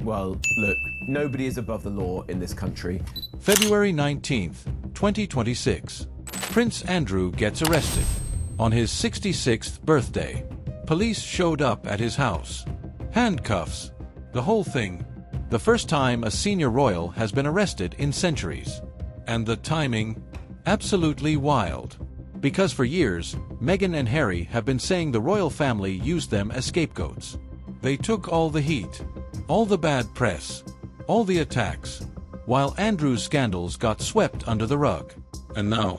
Well, look, nobody is above the law in this country. February 19th, 2026. Prince Andrew gets arrested. On his 66th birthday, police showed up at his house. Handcuffs. The whole thing. The first time a senior royal has been arrested in centuries. And the timing? Absolutely wild. Because for years, Meghan and Harry have been saying the royal family used them as scapegoats. They took all the heat, all the bad press, all the attacks, while Andrew's scandals got swept under the rug. And now,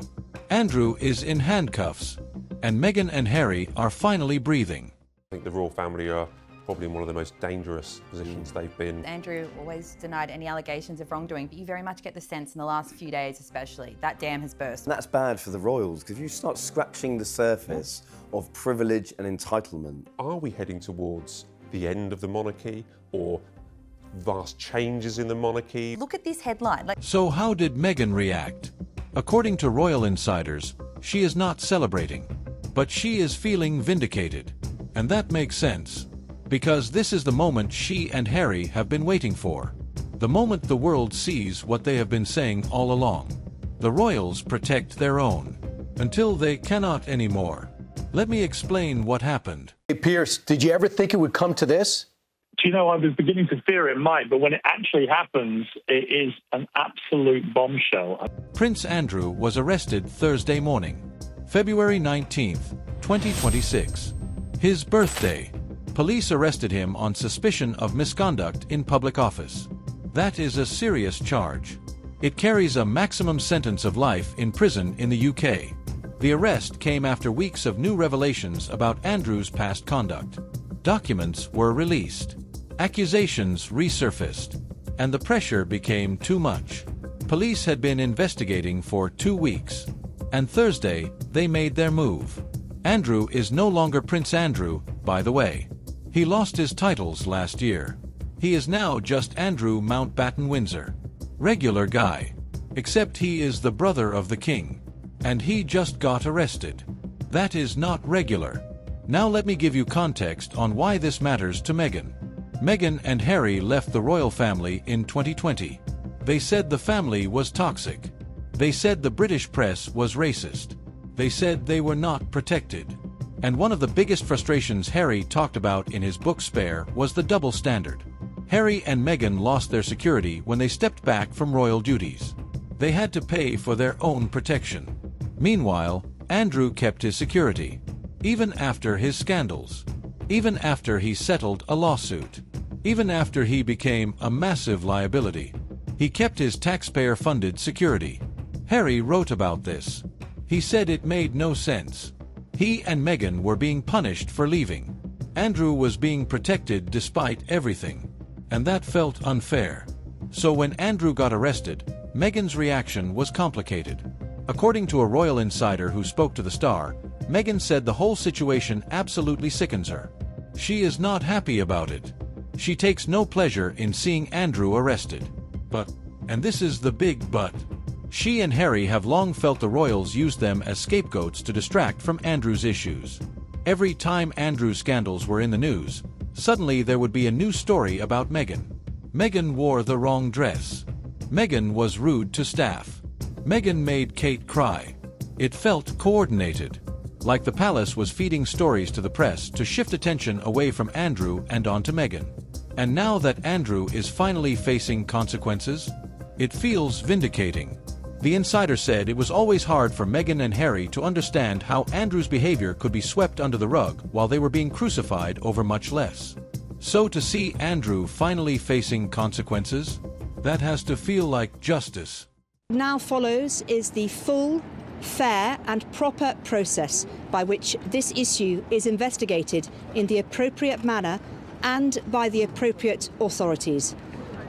Andrew is in handcuffs, and Meghan and Harry are finally breathing. I think the royal family are probably in one of the most dangerous positions they've been. Andrew always denied any allegations of wrongdoing, but you very much get the sense in the last few days especially, that dam has burst. And that's bad for the royals, because if you start scratching the surface of privilege and entitlement. Are we heading towards the end of the monarchy or vast changes in the monarchy? Look at this headline. So how did Meghan react? According to royal insiders, she is not celebrating, but she is feeling vindicated. And that makes sense, because this is the moment she and Harry have been waiting for. The moment the world sees what they have been saying all along. The royals protect their own, until they cannot anymore. Let me explain what happened. Hey, Pierce, did you ever think it would come to this? Do you know, I was beginning to fear it might, but when it actually happens, it is an absolute bombshell. Prince Andrew was arrested Thursday morning, February 19th, 2026. His birthday. Police arrested him on suspicion of misconduct in public office. That is a serious charge. It carries a maximum sentence of life in prison in the UK. The arrest came after weeks of new revelations about Andrew's past conduct. Documents were released. Accusations resurfaced. And the pressure became too much. Police had been investigating for 2 weeks. And Thursday, they made their move. Andrew is no longer Prince Andrew, by the way. He lost his titles last year. He is now just Andrew Mountbatten Windsor. Regular guy. Except he is the brother of the king. And he just got arrested. That is not regular. Now let me give you context on why this matters to Meghan. Meghan and Harry left the royal family in 2020. They said the family was toxic. They said the British press was racist. They said they were not protected. And one of the biggest frustrations Harry talked about in his book Spare was the double standard. Harry and Meghan lost their security when they stepped back from royal duties. They had to pay for their own protection. Meanwhile, Andrew kept his security, even after his scandals, even after he settled a lawsuit, even after he became a massive liability. He kept his taxpayer-funded security. Harry wrote about this. He said it made no sense. He and Meghan were being punished for leaving. Andrew was being protected despite everything. And that felt unfair. So when Andrew got arrested, Meghan's reaction was complicated. According to a royal insider who spoke to the Star, Meghan said the whole situation absolutely sickens her. She is not happy about it. She takes no pleasure in seeing Andrew arrested. But, and this is the big but, she and Harry have long felt the royals used them as scapegoats to distract from Andrew's issues. Every time Andrew's scandals were in the news, suddenly there would be a new story about Meghan. Meghan wore the wrong dress. Meghan was rude to staff. Meghan made Kate cry. It felt coordinated, like the palace was feeding stories to the press to shift attention away from Andrew and onto Meghan. And now that Andrew is finally facing consequences, it feels vindicating. The insider said it was always hard for Meghan and Harry to understand how Andrew's behavior could be swept under the rug while they were being crucified over much less. So to see Andrew finally facing consequences, that has to feel like justice. Now follows is the full, fair and proper process by which this issue is investigated in the appropriate manner and by the appropriate authorities.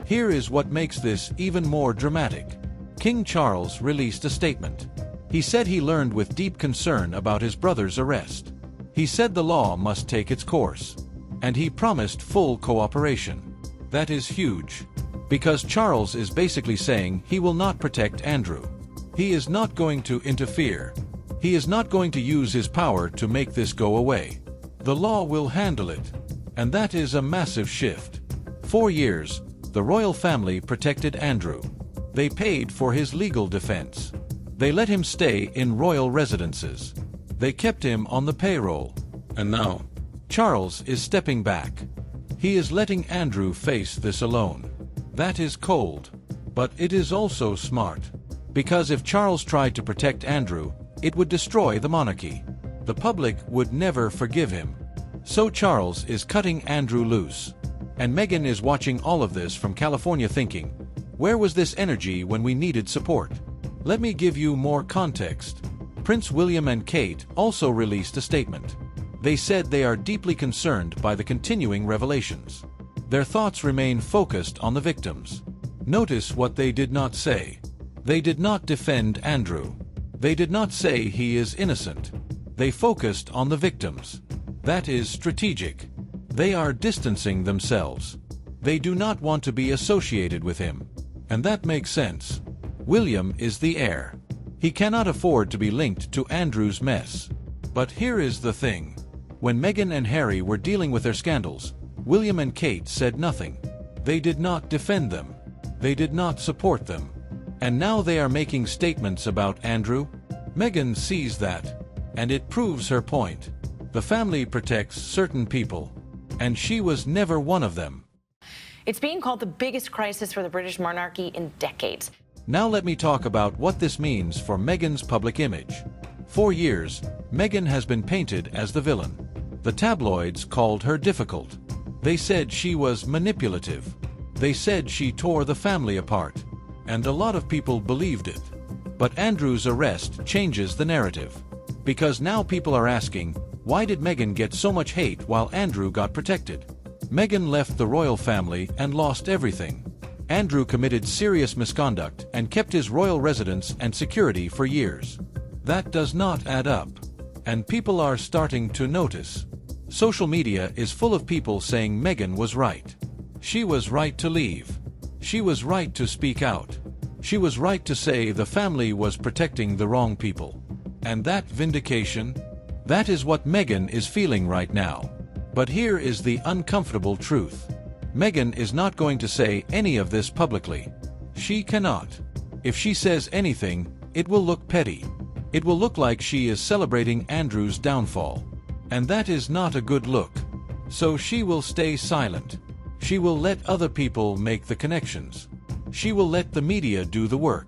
Here is what makes this even more dramatic. King Charles released a statement. He said he learned with deep concern about his brother's arrest. He said the law must take its course. And he promised full cooperation. That is huge. Because Charles is basically saying he will not protect Andrew. He is not going to interfere. He is not going to use his power to make this go away. The law will handle it. And that is a massive shift. 4 years, the royal family protected Andrew. They paid for his legal defense. They let him stay in royal residences. They kept him on the payroll. And now, Charles is stepping back. He is letting Andrew face this alone. That is cold. But it is also smart. Because if Charles tried to protect Andrew, it would destroy the monarchy. The public would never forgive him. So Charles is cutting Andrew loose. And Meghan is watching all of this from California thinking, where was this energy when we needed support? Let me give you more context. Prince William and Kate also released a statement. They said they are deeply concerned by the continuing revelations. Their thoughts remain focused on the victims. Notice what they did not say. They did not defend Andrew. They did not say he is innocent. They focused on the victims. That is strategic. They are distancing themselves. They do not want to be associated with him. And that makes sense. William is the heir. He cannot afford to be linked to Andrew's mess. But here is the thing. When Meghan and Harry were dealing with their scandals, William and Kate said nothing. They did not defend them. They did not support them. And now they are making statements about Andrew. Meghan sees that. And it proves her point. The family protects certain people. And she was never one of them. It's being called the biggest crisis for the British monarchy in decades. Now let me talk about what this means for Meghan's public image. For years, Meghan has been painted as the villain. The tabloids called her difficult. They said she was manipulative. They said she tore the family apart. And a lot of people believed it. But Andrew's arrest changes the narrative. Because now people are asking, why did Meghan get so much hate while Andrew got protected? Meghan left the royal family and lost everything. Andrew committed serious misconduct and kept his royal residence and security for years. That does not add up. And people are starting to notice. Social media is full of people saying Meghan was right. She was right to leave. She was right to speak out. She was right to say the family was protecting the wrong people. And that vindication? That is what Meghan is feeling right now. But here is the uncomfortable truth. Meghan is not going to say any of this publicly. She cannot. If she says anything, it will look petty. It will look like she is celebrating Andrew's downfall. And that is not a good look. So she will stay silent. She will let other people make the connections. She will let the media do the work.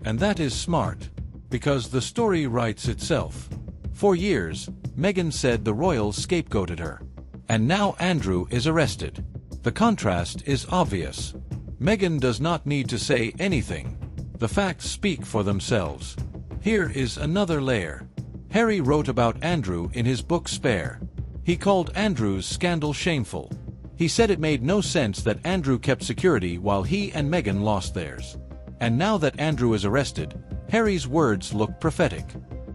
And that is smart. Because the story writes itself. For years, Meghan said the royals scapegoated her. And now Andrew is arrested. The contrast is obvious. Meghan does not need to say anything. The facts speak for themselves. Here is another layer. Harry wrote about Andrew in his book Spare. He called Andrew's scandal shameful. He said it made no sense that Andrew kept security while he and Meghan lost theirs. And now that Andrew is arrested, Harry's words look prophetic.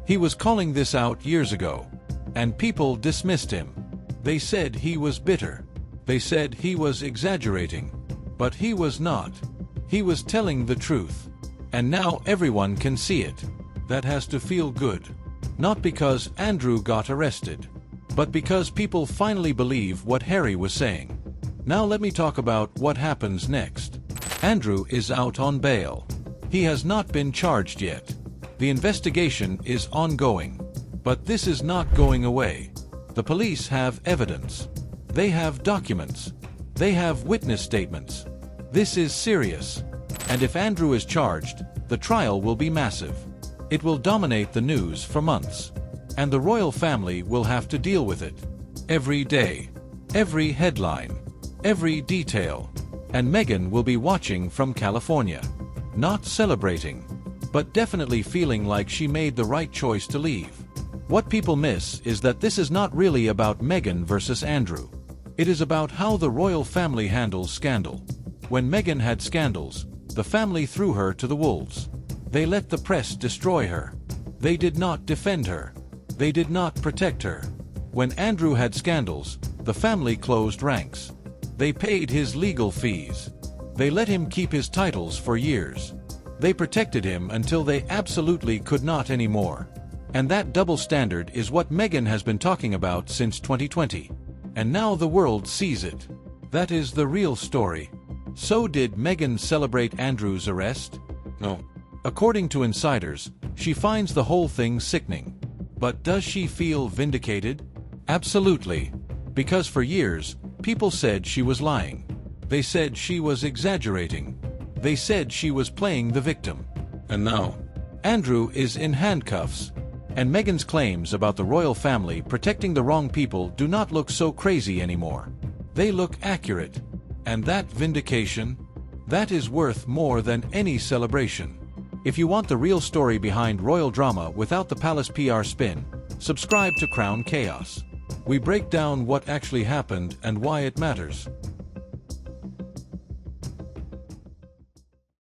He was calling this out years ago. And people dismissed him. They said he was bitter. They said he was exaggerating. But he was not. He was telling the truth. And now everyone can see it. That has to feel good. Not because Andrew got arrested, but because people finally believe what Harry was saying. Now let me talk about what happens next. Andrew is out on bail. He has not been charged yet. The investigation is ongoing. But this is not going away. The police have evidence. They have documents. They have witness statements. This is serious. And if Andrew is charged, the trial will be massive. It will dominate the news for months. And the royal family will have to deal with it. Every day. Every headline. Every detail. And Meghan will be watching from California. Not celebrating. But definitely feeling like she made the right choice to leave. What people miss is that this is not really about Meghan versus Andrew. It is about how the royal family handles scandal. When Meghan had scandals, the family threw her to the wolves. They let the press destroy her. They did not defend her. They did not protect her. When Andrew had scandals, the family closed ranks. They paid his legal fees. They let him keep his titles for years. They protected him until they absolutely could not anymore. And that double standard is what Meghan has been talking about since 2020. And now the world sees it. That is the real story. So did Meghan celebrate Andrew's arrest? No. According to insiders, she finds the whole thing sickening. But does she feel vindicated? Absolutely. Because for years, people said she was lying. They said she was exaggerating. They said she was playing the victim. And now, Andrew is in handcuffs. And Meghan's claims about the royal family protecting the wrong people do not look so crazy anymore. They look accurate. And that vindication? That is worth more than any celebration. If you want the real story behind royal drama without the palace PR spin, subscribe to Crown Chaos. We break down what actually happened and why it matters.